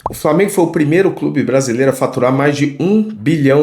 O Flamengo foi o primeiro clube brasileiro a faturar mais de R$ 1 bilhão.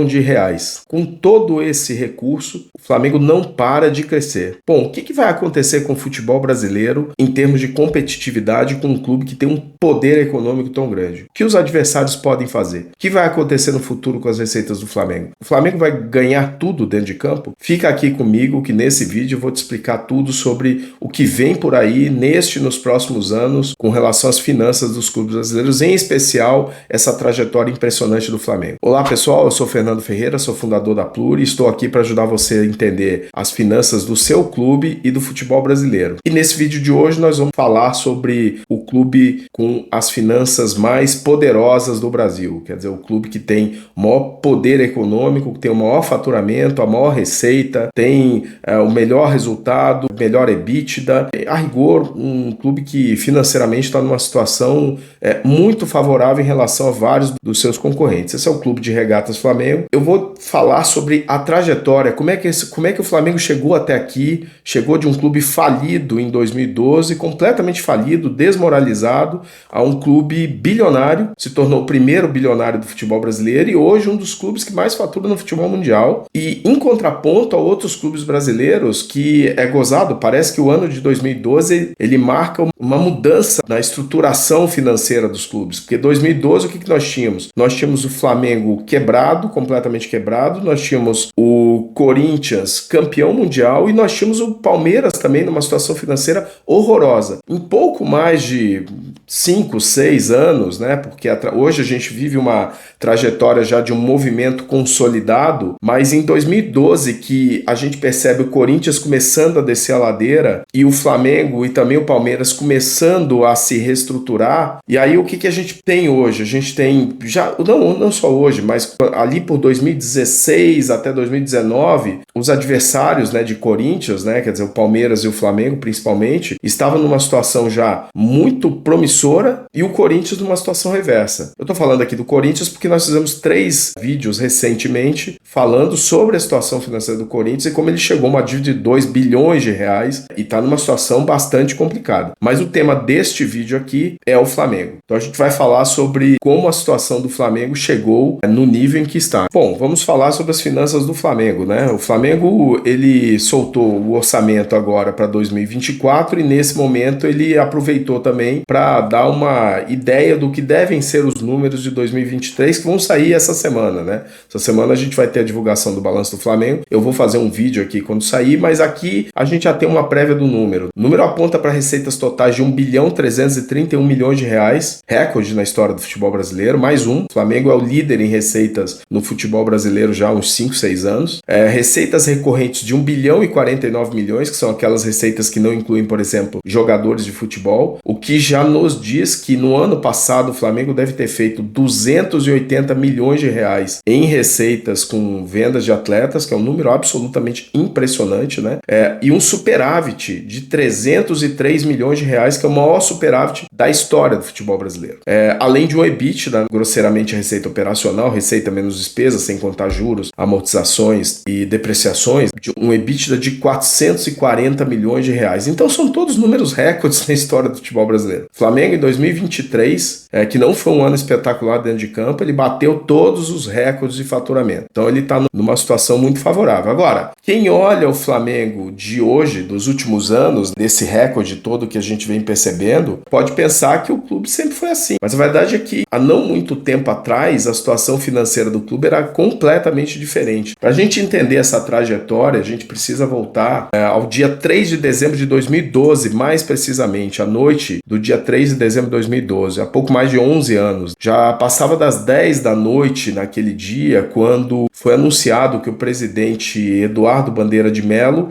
Com todo esse recurso, o Flamengo não para de crescer. Bom, o que vai acontecer com o futebol brasileiro em termos de competitividade com um clube que tem um poder econômico tão grande? O que os adversários podem fazer? O que vai acontecer no futuro com as receitas do Flamengo? O Flamengo vai ganhar tudo dentro de campo? Fica aqui comigo que nesse vídeo eu vou te explicar tudo sobre o que vem por aí neste e nos próximos anos com relação às finanças dos clubes brasileiros, em especial essa trajetória impressionante do Flamengo. Olá pessoal, eu sou Fernando Ferreira, sou fundador da Pluri e estou aqui para ajudar você a entender as finanças do seu clube e do futebol brasileiro. E nesse vídeo de hoje nós vamos falar sobre o clube com as finanças mais poderosas do Brasil, quer dizer, o clube que tem o maior poder econômico, que tem o maior faturamento, a maior receita, tem o melhor resultado, melhor EBITDA, a rigor, um clube que financeiramente está numa situação muito favorável em relação a vários dos seus concorrentes. Esse é o Clube de Regatas Flamengo. Eu vou falar sobre a trajetória, como é que o Flamengo chegou até aqui, chegou de um clube falido em 2012, completamente falido, desmoralizado, a um clube bilionário, se tornou o primeiro bilionário do futebol brasileiro e hoje um dos clubes que mais fatura no futebol mundial. E em contraponto a outros clubes brasileiros que é gozado, parece que o ano de 2012 ele marca uma mudança na estruturação financeira dos clubes, porque 2012 o que nós tínhamos? Nós tínhamos o Flamengo quebrado, completamente quebrado, nós tínhamos o Corinthians campeão mundial e nós tínhamos o Palmeiras também numa situação financeira horrorosa. Em pouco mais de 5, 6 anos, né? Porque hoje a gente vive uma trajetória já de um movimento consolidado, mas em 2012 que a gente percebe o Corinthians começando a descer a ladeira e o Flamengo e também o Palmeiras começando a se reestruturar, e aí o que a gente tem hoje? A gente tem, já não só hoje, mas ali por 2016 até 2019, os adversários, né, de Corinthians, né, quer dizer, o Palmeiras e o Flamengo principalmente, estavam numa situação já muito promissora e o Corinthians numa situação reversa. Eu tô falando aqui do Corinthians porque nós fizemos 3 vídeos recentemente falando sobre a situação financeira do Corinthians e como ele chegou a uma dívida de 2 bilhões de reais e tá numa situação bastante complicada. Mas o tema deste vídeo aqui é o Flamengo. Então a gente vai falar sobre como a situação do Flamengo chegou no nível em que está. Bom, vamos falar sobre as finanças do Flamengo, né? O Flamengo, ele soltou o orçamento agora para 2024 e nesse momento ele aproveitou também para dar uma ideia do que devem ser os números de 2023 que vão sair essa semana, né? Essa semana a gente vai ter a divulgação do balanço do Flamengo. Eu vou fazer um vídeo aqui quando sair, mas aqui a gente já tem uma prévia do número. O número aponta para receitas totais de 1 bilhão 331 milhões de reais, recorde na história do futebol brasileiro, mais um. O Flamengo é o líder em receitas no futebol brasileiro já há uns 5, 6 anos. Receitas recorrentes de 1 bilhão e 49 milhões, que são aquelas receitas que não incluem, por exemplo, jogadores de futebol, o que já nos diz que no ano passado o Flamengo deve ter feito 280 milhões de reais em receitas com vendas de atletas, que é um número absolutamente impressionante, né? E um superávit de 303 milhões de reais, que é o maior superávit da história do futebol brasileiro. Além de um EBITDA, grosseiramente a receita operacional, receita menos despesas, sem contar juros, amortizações e depreciações, de um EBITDA de 440 milhões de reais. Então são todos números recordes na história do futebol brasileiro. Flamengo em 2023, que não foi um ano espetacular dentro de campo, ele bateu todos os recordes de faturamento. Então ele está numa situação muito favorável. Agora, quem olha o Flamengo de hoje, dos últimos anos, desse recorde todo que a gente vem percebendo, pode pensar que o clube sempre foi assim. Mas a verdade é que há não muito tempo atrás, a situação financeira do clube era completamente diferente. Para a gente entender essa trajetória, a gente precisa voltar ao dia 3 de dezembro de 2012, mais precisamente, à noite do dia 3 de dezembro de 2012, há pouco mais de 11 anos. Já passava das 10 da noite naquele dia, quando foi anunciado que o presidente Eduardo Bandeira de Mello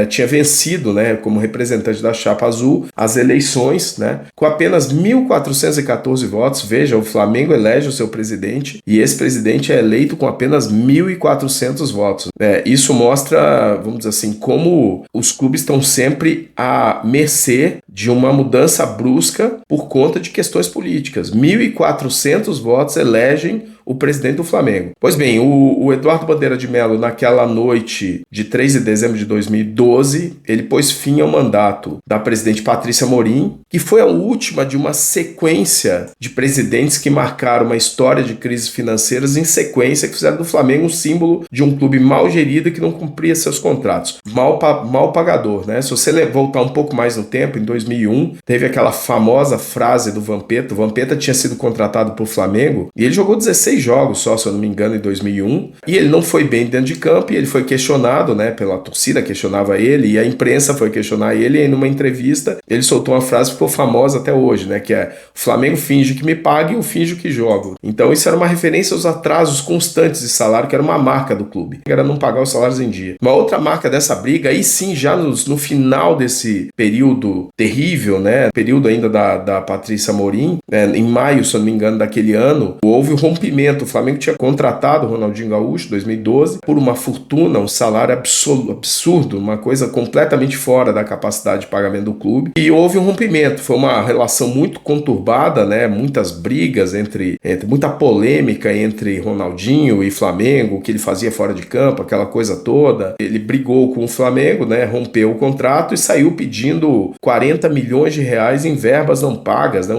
tinha vencido, né, como representante da chapa azul, as eleições, né, com apenas 1.414 votos. Veja, o Flamengo elege o seu presidente e esse presidente é eleito com apenas 1.400 votos. Isso mostra, vamos dizer assim, como os clubes estão sempre à mercê de uma mudança brusca por conta de questões políticas. 1.400 votos elegem o presidente do Flamengo. Pois bem, o Eduardo Bandeira de Mello, naquela noite de 3 de dezembro de 2012, ele pôs fim ao mandato da presidente Patrícia Morim, que foi a última de uma sequência de presidentes que marcaram uma história de crises financeiras em sequência, que fizeram do Flamengo um símbolo de um clube mal gerido que não cumpria seus contratos. Mal pagador, né? Se você voltar um pouco mais no tempo, em 2001, teve aquela famosa frase do Vampeta. O Vampeta tinha sido contratado por Flamengo e ele jogou 16 jogos só, se eu não me engano, em 2001, e ele não foi bem dentro de campo e ele foi questionado, né, pela torcida, questionava ele, e a imprensa foi questionar ele, e numa entrevista ele soltou uma frase que ficou famosa até hoje, né, que é: o Flamengo finge que me paga e eu finjo que jogo. Então isso era uma referência aos atrasos constantes de salário, que era uma marca do clube, era não pagar os salários em dia. Uma outra marca dessa briga, aí sim, já no final desse período terrível, né, período ainda da Patrícia Morim, né, em maio, se eu não me engano, daquele ano, houve um rompimento. O Flamengo tinha contratado o Ronaldinho Gaúcho, 2012, por uma fortuna, um salário absurdo, uma coisa completamente fora da capacidade de pagamento do clube, e houve um rompimento. Foi uma relação muito conturbada, né, muitas brigas, muita polêmica entre Ronaldinho e Flamengo, o que ele fazia fora de campo, aquela coisa toda. Ele brigou com o Flamengo, né, rompeu o contrato e saiu pedindo 40 milhões de reais em verbas não pagas, né,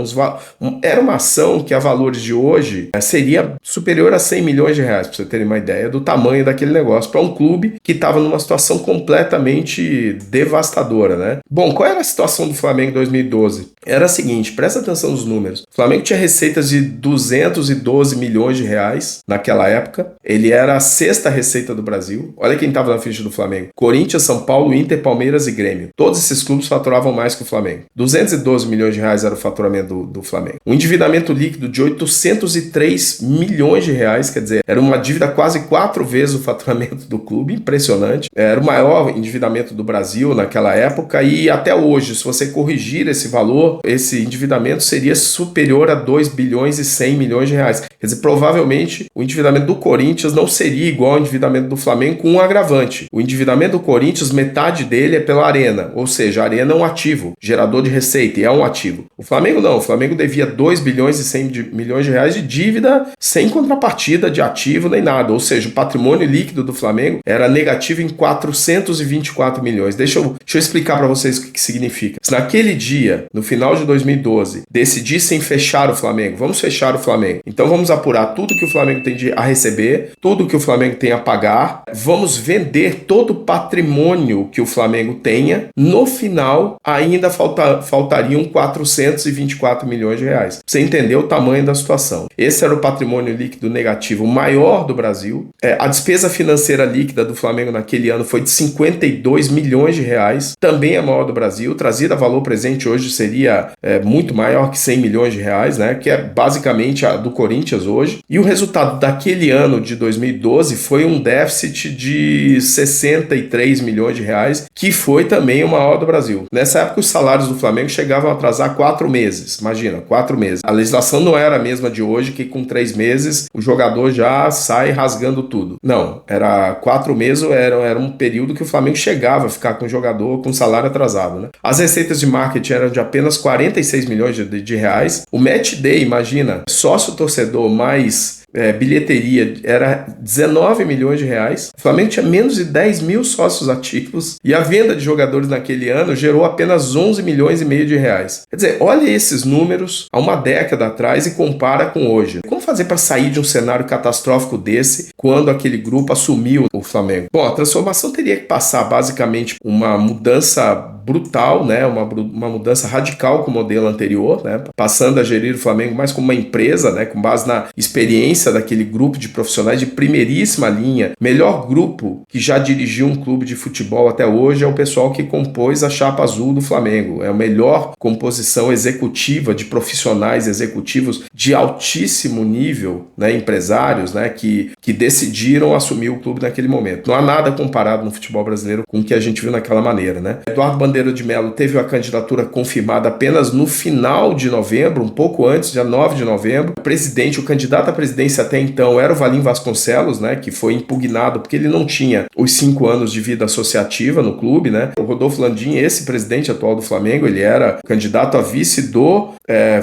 era uma ação que a valores de hoje seria superior a 100 milhões de reais, para você terem uma ideia do tamanho daquele negócio, para um clube que estava numa situação completamente devastadora, né? Bom, qual era a situação do Flamengo em 2012? Era a seguinte, presta atenção nos números. O Flamengo tinha receitas de 212 milhões de reais naquela época. Ele era a sexta receita do Brasil. Olha quem estava na ficha do Flamengo: Corinthians, São Paulo, Inter, Palmeiras e Grêmio. Todos esses clubes faturavam mais que o Flamengo. 212 milhões de reais era o faturamento do Flamengo. Um endividamento líquido de 803 milhões de reais, quer dizer, era uma dívida quase 4 vezes o faturamento do clube, impressionante. Era o maior endividamento do Brasil naquela época, e até hoje, se você corrigir esse valor, esse endividamento seria superior a 2 bilhões e 100 milhões de reais. Quer dizer, provavelmente o endividamento do Corinthians não seria igual ao endividamento do Flamengo, com um agravante. O endividamento do Corinthians, metade dele é pela Arena, ou seja, a Arena é um ativo, gerador de receita, e é um ativo. O Flamengo não, o Flamengo devia 2 bilhões e 100 milhões de reais de dívida sem contrapartida de ativo nem nada, ou seja, o patrimônio líquido do Flamengo era negativo em 424 milhões. Deixa eu explicar para vocês o que significa. Se naquele dia, no final de 2012, decidissem fechar o Flamengo, vamos fechar o Flamengo, então vamos apurar tudo que o Flamengo tem a receber, tudo que o Flamengo tem a pagar, vamos vender todo o patrimônio que o Flamengo tenha, no final ainda faltariam 424 milhões de reais. Você entendeu o tamanho da situação. Esse era o patrimônio líquido negativo maior do Brasil. A despesa financeira líquida do Flamengo naquele ano foi de 52 milhões de reais, também a maior do Brasil. Trazida a valor presente hoje seria muito maior que 100 milhões de reais, né, que é basicamente a do Corinthians hoje. E o resultado daquele ano de 2012 foi um déficit de 63 milhões de reais, que foi também o maior do Brasil. Nessa época, os salários do Flamengo chegavam a atrasar 4 meses. Imagina, 4 meses. A legislação não era a mesma de hoje, que com 3 meses o jogador já sai rasgando tudo. Não, era 4 meses, era um período que o Flamengo chegava a ficar com o jogador com salário atrasado, né? As receitas de marketing eram de apenas 46 milhões de reais. O match day, imagina, sócio-torcedor mais bilheteria, era 19 milhões de reais. O Flamengo tinha menos de 10 mil sócios ativos e a venda de jogadores naquele ano gerou apenas 11 milhões e meio de reais. Quer dizer, olha esses números há uma década atrás e compara com hoje. Como fazer para sair de um cenário catastrófico desse quando aquele grupo assumiu o Flamengo? Bom, a transformação teria que passar basicamente uma mudança brutal, né? Uma mudança radical com o modelo anterior, né? Passando a gerir o Flamengo mais como uma empresa, né? Com base na experiência daquele grupo de profissionais de primeiríssima linha. Melhor grupo que já dirigiu um clube de futebol até hoje é o pessoal que compôs a chapa azul do Flamengo. É a melhor composição executiva de profissionais executivos de altíssimo nível, né? Empresários, né? Que que decidiram assumir o clube naquele momento. Não há nada comparado no futebol brasileiro com o que a gente viu naquela maneira, né? Eduardo Bandeira de Mello teve a candidatura confirmada apenas no final de novembro, um pouco antes, dia 9 de novembro. O candidato à presidência até então era o Valim Vasconcelos, né, que foi impugnado porque ele não tinha os 5 anos de vida associativa no clube, né? O Rodolfo Landim, esse presidente atual do Flamengo, ele era candidato a vice do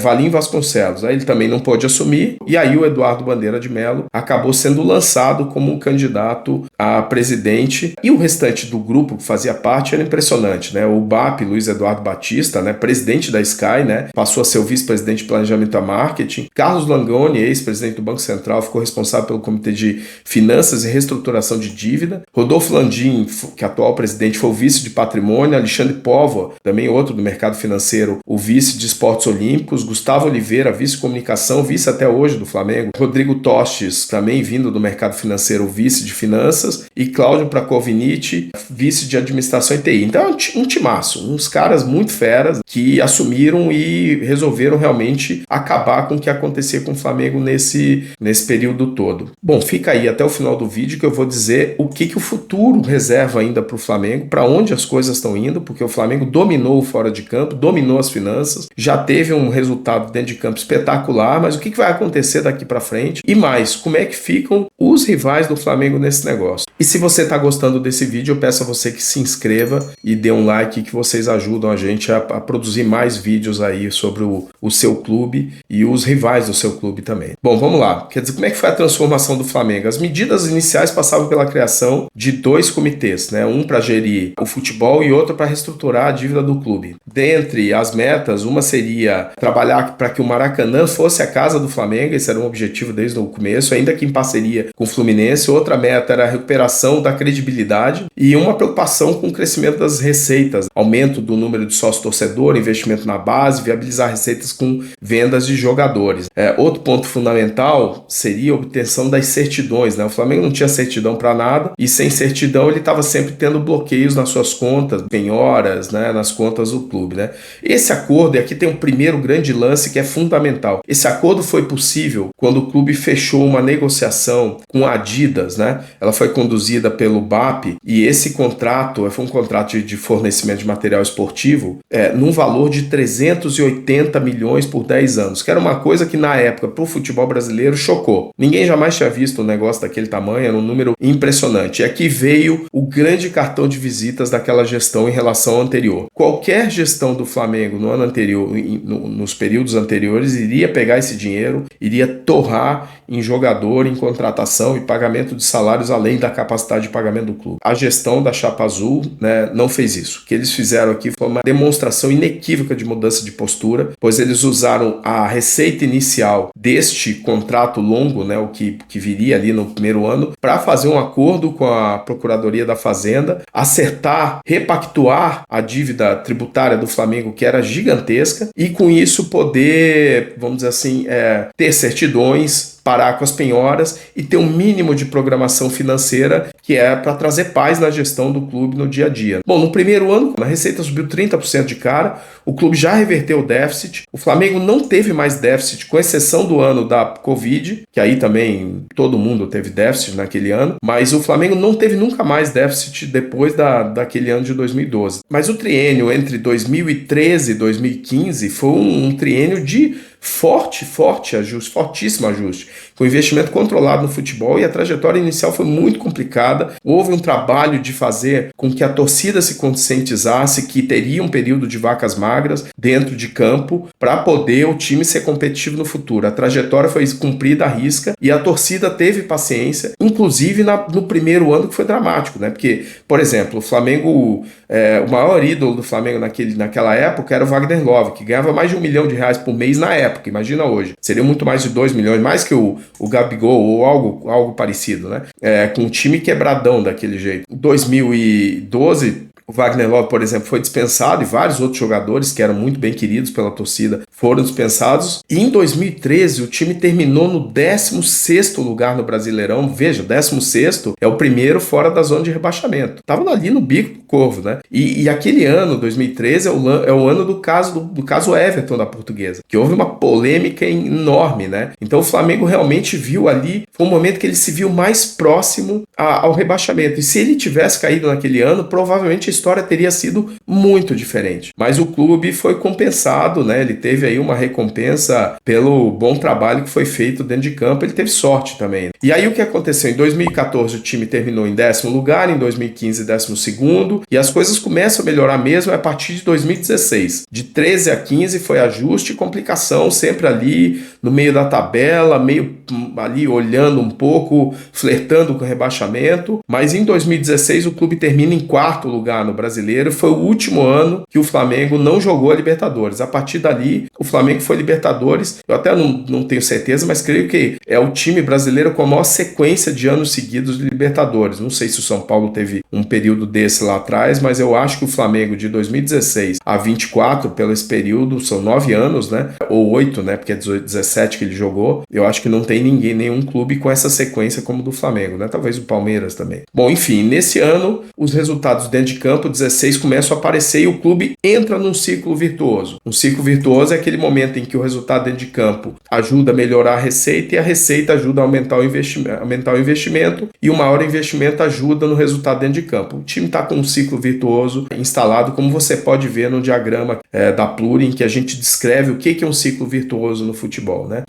Valim Vasconcelos. Aí ele também não pôde assumir, e aí o Eduardo Bandeira de Mello acabou sendo lançado como candidato a presidente, e o restante do grupo que fazia parte era impressionante, né? O BAP, Luiz Eduardo Batista, né, presidente da Sky, né, passou a ser o vice-presidente de planejamento e marketing. Carlos Langoni, ex-presidente do Banco Central, ficou responsável pelo Comitê de Finanças e Reestruturação de Dívida. Rodolfo Landim, que é atual presidente, foi o vice de patrimônio. Alexandre Póvoa, também outro do mercado financeiro, o vice de esportes olímpicos. Gustavo Oliveira, vice de comunicação, vice até hoje do Flamengo. Rodrigo Tostes, também vindo do mercado financeiro, vice de finanças. E Cláudio Prakovinich, vice de administração e TI. Então é um timaço, uns caras muito feras que assumiram e resolveram realmente acabar com o que acontecia com o Flamengo nesse período todo. Bom, fica aí até o final do vídeo que eu vou dizer o que o futuro reserva ainda para o Flamengo, para onde as coisas estão indo, porque o Flamengo dominou o fora de campo, dominou as finanças, já teve um resultado dentro de campo espetacular, mas o que vai acontecer daqui para frente? E mais, como é que ficam os rivais do Flamengo nesse negócio? E se você está gostando desse vídeo, eu peço a você que se inscreva e dê um like, que vocês ajudam a gente a produzir mais vídeos aí sobre o seu clube e os rivais do seu clube também. Bom, vamos lá. Quer dizer, como é que foi a transformação do Flamengo? As medidas iniciais passavam pela criação de 2 comitês, né? Um para gerir o futebol e outro para reestruturar a dívida do clube. Dentre as metas, uma seria trabalhar para que o Maracanã fosse a casa do Flamengo, esse era um objetivo desde o começo, ainda que em parceria com o Fluminense. Outra meta era a recuperação da credibilidade e uma preocupação com o crescimento das receitas, aumento do número de sócio-torcedor, investimento na base, viabilizar receitas com vendas de jogadores. Outro ponto fundamental seria a obtenção das certidões, né? O Flamengo não tinha certidão para nada e sem certidão ele estava sempre tendo bloqueios nas suas contas, penhoras, né, nas contas do clube, né? Esse acordo, e aqui tem um primeiro grande lance que é fundamental. Esse acordo foi possível quando o clube fechou uma negociação com a Adidas, né? Ela foi conduzida pelo BAP e esse contrato foi um contrato de fornecimento de material esportivo num valor de 380 milhões por 10 anos, que era uma coisa que na época para o futebol brasileiro chocou. Ninguém jamais tinha visto um negócio daquele tamanho, era um número impressionante. E aqui veio o grande cartão de visitas daquela gestão em relação ao anterior. Qualquer gestão do Flamengo no ano anterior, nos períodos anteriores, iria pegar esse dinheiro, iria torrar em jogador, em contratação e pagamento de salários além da capacidade de pagamento do clube. A gestão da Chapa Azul, né, não fez isso. O que eles fizeram aqui foi uma demonstração inequívoca de mudança de postura, pois eles usaram a receita inicial deste contrato longo, né, o que viria ali no primeiro ano, para fazer um acordo com a Procuradoria da Fazenda, acertar, repactuar a dívida tributária do Flamengo, que era gigantesca, e com isso poder, vamos dizer assim, ter certidões, parar com as penhoras e ter um mínimo de programação financeira que é para trazer paz na gestão do clube no dia a dia. Bom, no primeiro ano, a receita subiu 30% de cara, o clube já reverteu o déficit, o Flamengo não teve mais déficit, com exceção do ano da Covid, que aí também todo mundo teve déficit naquele ano, mas o Flamengo não teve nunca mais déficit depois daquele ano de 2012. Mas o triênio entre 2013 e 2015 foi um triênio de fortíssimo ajuste, com investimento controlado no futebol, e a trajetória inicial foi muito complicada. Houve um trabalho de fazer com que a torcida se conscientizasse que teria um período de vacas magras dentro de campo para poder o time ser competitivo no futuro. A trajetória foi cumprida à risca e a torcida teve paciência, inclusive no primeiro ano, que foi dramático, né? Porque, por exemplo, o Flamengo, o maior ídolo do Flamengo naquela época era o Wagner Love, que ganhava mais de R$1 milhão por mês na época. Imagina hoje. Seria muito mais de 2 milhões, mais que o Gabigol ou algo parecido, né? Com um time quebradão daquele jeito. Em 2012, O Wagner Love, por exemplo, foi dispensado e vários outros jogadores que eram muito bem queridos pela torcida foram dispensados. E em 2013 o time terminou no 16º lugar no Brasileirão. Veja, 16º é o primeiro fora da zona de rebaixamento. Tava ali no bico do corvo, né? E aquele ano, 2013, é o ano do caso Everton da Portuguesa, que houve uma polêmica enorme, né? Então o Flamengo realmente viu ali, foi um momento que ele se viu mais próximo ao rebaixamento. E se ele tivesse caído naquele ano, provavelmente a história teria sido muito diferente. Mas o clube foi compensado, né? Ele teve aí uma recompensa pelo bom trabalho que foi feito dentro de campo. Ele teve sorte também. E aí o que aconteceu? Em 2014 o time terminou em 10º lugar, em 2015 12º, e as coisas começam a melhorar mesmo a partir de 2016. De 13 a 15 foi ajuste e complicação, sempre ali no meio da tabela, meio ali olhando um pouco, flertando com o rebaixamento, mas em 2016 o clube termina em 4º lugar no Brasileiro. Foi o último ano que o Flamengo não jogou a Libertadores. A partir dali, o Flamengo foi Libertadores. Eu até não tenho certeza, mas creio que é o time brasileiro com a maior sequência de anos seguidos de Libertadores. Não sei se o São Paulo teve um período desse lá atrás, mas eu acho que o Flamengo de 2016 a 24, pelo esse período, são 9 anos, né? Ou 8, né? Porque é 18, 17 que ele jogou. Eu acho que não tem nenhum clube com essa sequência como o do Flamengo, né? Talvez o Palmeiras também. Bom, enfim, nesse ano, os resultados dentro de campo, 16, começam a aparecer e o clube entra num ciclo virtuoso. Um ciclo virtuoso é aquele momento em que o resultado dentro de campo ajuda a melhorar a receita e a receita ajuda a aumentar o investimento e o maior investimento ajuda no resultado dentro de campo. O time está com um ciclo virtuoso instalado, como você pode ver no diagrama da Pluri, em que a gente descreve o que é um ciclo virtuoso no futebol, né?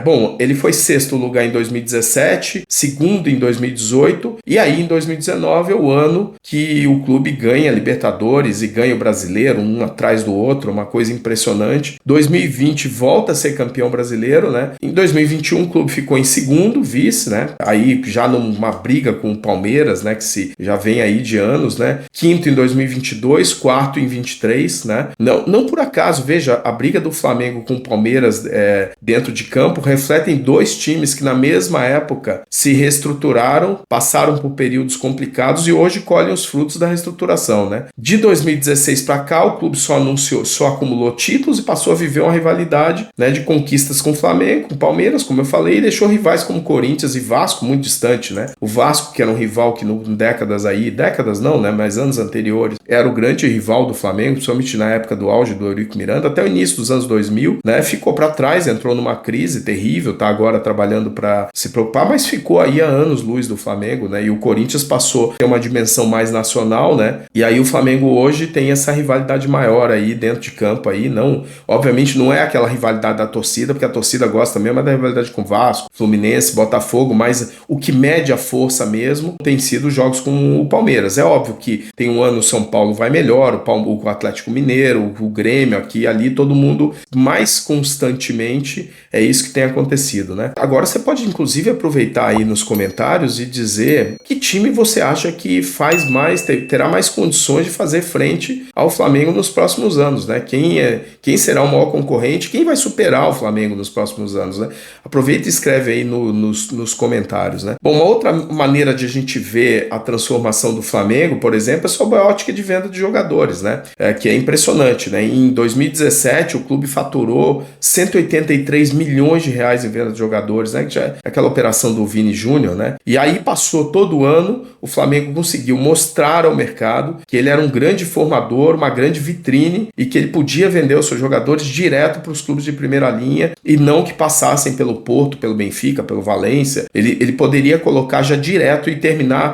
Bom, ele foi 6º lugar em 2017, 2º em 2018, e aí em 2019 é o ano que o clube ganha a Libertadores e ganha o Brasileiro, um atrás do outro, uma coisa impressionante. 2020 volta a ser campeão brasileiro, né? Em 2021 o clube ficou em 2º, vice, né? Aí já numa briga com o Palmeiras, né? Que já vem aí de anos, né? 5º em 2022, 4º em 23, né? Não por acaso, veja, a briga do Flamengo com o Palmeiras dentro de campo refletem dois times que na mesma época se reestruturaram, passaram por períodos complicados e hoje colhem os frutos da reestruturação, né? De 2016 para cá, o clube só acumulou títulos e passou a viver uma rivalidade, né, de conquistas com o Flamengo, com o Palmeiras, como eu falei, e deixou rivais como Corinthians e Vasco muito distante, né? O Vasco, que era um rival que décadas não, né, mas anos anteriores, era o grande rival do Flamengo, principalmente na época do auge do Eurico Miranda, até o início dos anos 2000, né? Ficou para trás, entrou numa crise terrível, tá agora trabalhando para se preocupar, mas ficou aí há anos-luz do Flamengo, né? E o Corinthians passou a ter uma dimensão mais nacional, né? E aí o Flamengo hoje tem essa rivalidade maior aí dentro de campo aí, não, obviamente não é aquela rivalidade da torcida, porque a torcida gosta mesmo da rivalidade com Vasco, Fluminense, Botafogo, mas o que mede a força mesmo tem sido os jogos com o Palmeiras. É óbvio que tem um ano o São Paulo vai melhor, o Atlético Mineiro, o Grêmio aqui e ali, todo mundo mais constantemente, é isso que tem acontecido, né? Agora você pode inclusive aproveitar aí nos comentários e dizer que time você acha que faz mais, terá mais condições de fazer frente ao Flamengo nos próximos anos, né? Quem será o maior concorrente, quem vai superar o Flamengo nos próximos anos, né? Aproveita e escreve aí nos comentários, né? Bom, uma outra maneira de a gente ver a transformação do Flamengo, por exemplo, é sob a ótica de venda de jogadores, né? Que é impressionante, né? Em 2017 o clube faturou 183 milhões de reais em venda de jogadores, né? Que já é aquela operação do Vini Júnior, né? E aí passou todo ano, o Flamengo conseguiu mostrar ao mercado que ele era um grande formador, uma grande vitrine e que ele podia vender os seus jogadores direto para os clubes de primeira linha e não que passassem pelo Porto, pelo Benfica, pelo Valência. Ele poderia colocar já direto e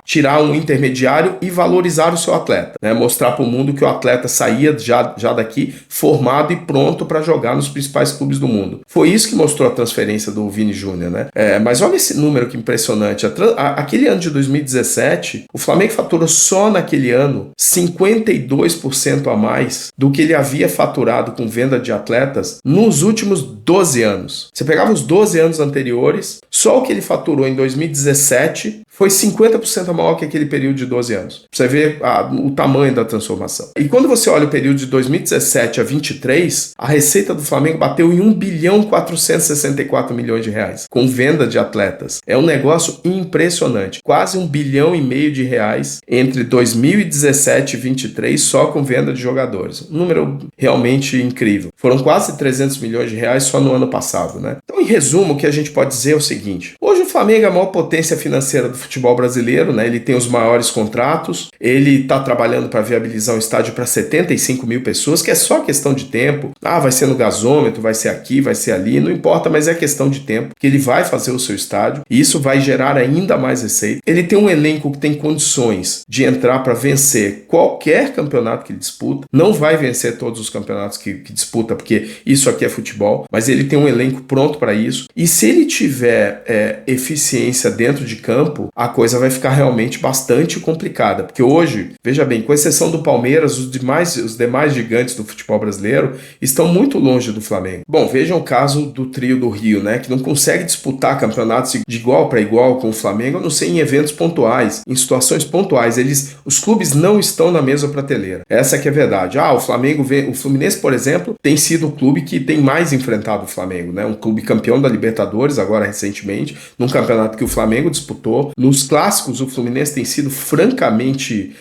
tirar um intermediário e valorizar o seu atleta, né? Mostrar para o mundo que o atleta saía já daqui formado e pronto para jogar nos principais clubes do mundo. Foi isso que mostrou a transferência do Vini Júnior, né? Mas olha esse número que impressionante. Aquele ano de 2017, o Flamengo faturou só naquele ano 52% a mais do que ele havia faturado com venda de atletas nos últimos 12 anos. Você pegava os 12 anos anteriores, só o que ele faturou em 2017 foi 50% maior que aquele período de 12 anos. Você vê o tamanho da transformação. E quando você olha o período de 2017 a 23, a receita do Flamengo bateu em 1 bilhão 464 milhões de reais, com venda de atletas. É um negócio impressionante. Quase 1,5 bilhão de reais entre 2017 e 23 só com venda de jogadores. Um número realmente incrível. Foram quase 300 milhões de reais só no ano passado, né? Então, em resumo, o que a gente pode dizer é o seguinte. Hoje o Flamengo é a maior potência financeira do futebol brasileiro, né? Ele tem os maiores contratos, ele está trabalhando para viabilizar um estádio para 75 mil pessoas, que é só questão de tempo. Vai ser no gasômetro, vai ser aqui, vai ser ali, não importa, mas é questão de tempo que ele vai fazer o seu estádio e isso vai gerar ainda mais receita. Ele tem um elenco que tem condições de entrar para vencer qualquer campeonato que ele disputa, não vai vencer todos os campeonatos que disputa, porque isso aqui é futebol, mas ele tem um elenco pronto para isso, e se ele tiver eficiência dentro de campo, a coisa vai ficar realmente bastante complicada, porque hoje, veja bem, com exceção do Palmeiras, os demais gigantes do futebol brasileiro estão muito longe do Flamengo. Bom, vejam o caso do trio do Rio, né, que não consegue disputar campeonatos de igual para igual com o Flamengo, a não ser em eventos pontuais, em situações pontuais. Os clubes não estão na mesma prateleira. Essa que é a verdade. O Fluminense, por exemplo, tem sido o clube que tem mais enfrentado o Flamengo, né, um clube campeão da Libertadores, agora recentemente, num campeonato que o Flamengo disputou. Nos clássicos, o Fluminense tem sido francamente,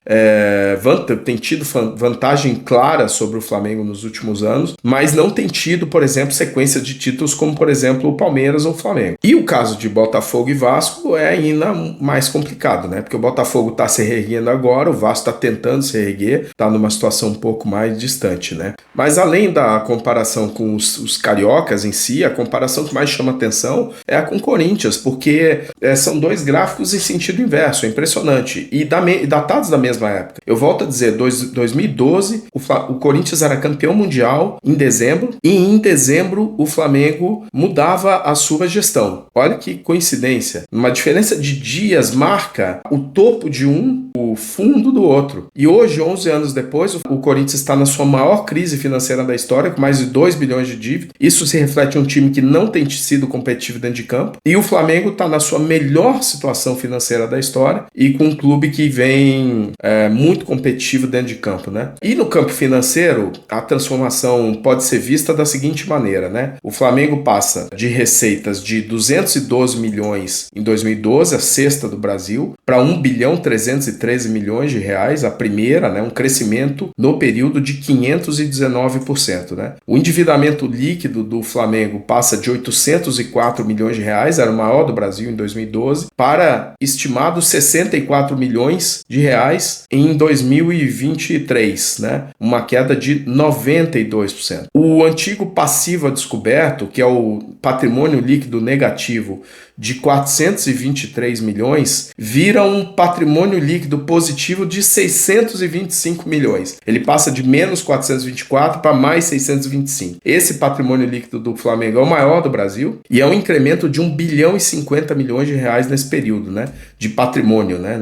tem tido vantagem clara sobre o Flamengo nos últimos anos, mas não tem tido, por exemplo, sequência de títulos como, por exemplo, o Palmeiras ou o Flamengo. E o caso de Botafogo e Vasco é ainda mais complicado, né? Porque o Botafogo está se reerguendo agora, o Vasco está tentando se reerguer, está numa situação um pouco mais distante, né? Mas além da comparação com os cariocas em si, a comparação que mais chama atenção é a com o Corinthians, porque são dois gráficos em sentido inverso, é impressionante, e datados da mesma época. Eu volto a dizer, 2012, o Corinthians era campeão mundial em dezembro, e em dezembro o Flamengo mudava a sua gestão. Olha que coincidência. Uma diferença de dias marca o topo de um, o fundo do outro. E hoje, 11 anos depois, o Corinthians está na sua maior crise financeira da história, com mais de 2 bilhões de dívida. Isso se reflete em um time que não tem sido competitivo dentro de campo. E o Flamengo está na sua melhor situação financeira da história e com um clube que vem muito competitivo dentro de campo, né? E no campo financeiro, a transformação pode ser vista da seguinte maneira, né? O Flamengo passa de receitas de 212 milhões em 2012, a sexta do Brasil, para 1 bilhão 313 milhões de reais, a primeira, né? Um crescimento no período de 519%, né? O endividamento líquido do Flamengo passa de 804 milhões de reais, era o maior do Brasil em 2012, para estimados 64 milhões de reais em 2023, né? Uma queda de 92%. O antigo passivo a descoberto, que é o patrimônio líquido negativo de 423 milhões, vira um patrimônio líquido positivo de 625 milhões. Ele passa de menos 424 para mais 625. Esse patrimônio líquido do Flamengo é o maior do Brasil e é um incremento de 1 bilhão e 50 milhões de reais nesse período, né, de patrimônio, né,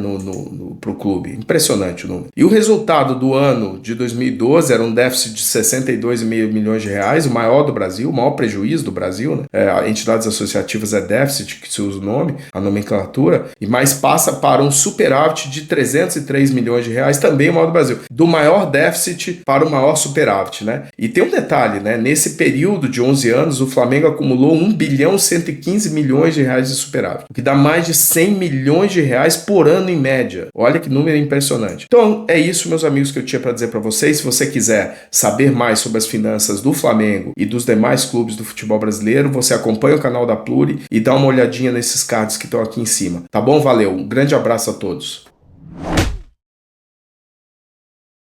para o clube. Impressionante o número. E o resultado do ano de 2012 era um déficit de 62,5 milhões de reais, o maior do Brasil, o maior prejuízo do Brasil, né? Entidades associativas é déficit, que se usa o nome, a nomenclatura, e mais passa para um superávit de 303 milhões de reais, também o maior do Brasil, do maior déficit para o maior superávit, né? E tem um detalhe, né? Nesse período de 11 anos, o Flamengo acumulou 1 bilhão 115 milhões de reais de superávit, o que dá mais de 100 milhões de reais por ano em média. Olha que número impressionante. Então, é isso, meus amigos, que eu tinha para dizer para vocês. Se você quiser saber mais sobre as finanças do Flamengo e dos demais clubes do futebol brasileiro, você acompanha o canal da Pluri e dá uma olhadinha nesses cards que estão aqui em cima. Tá bom? Valeu. Um grande abraço a todos.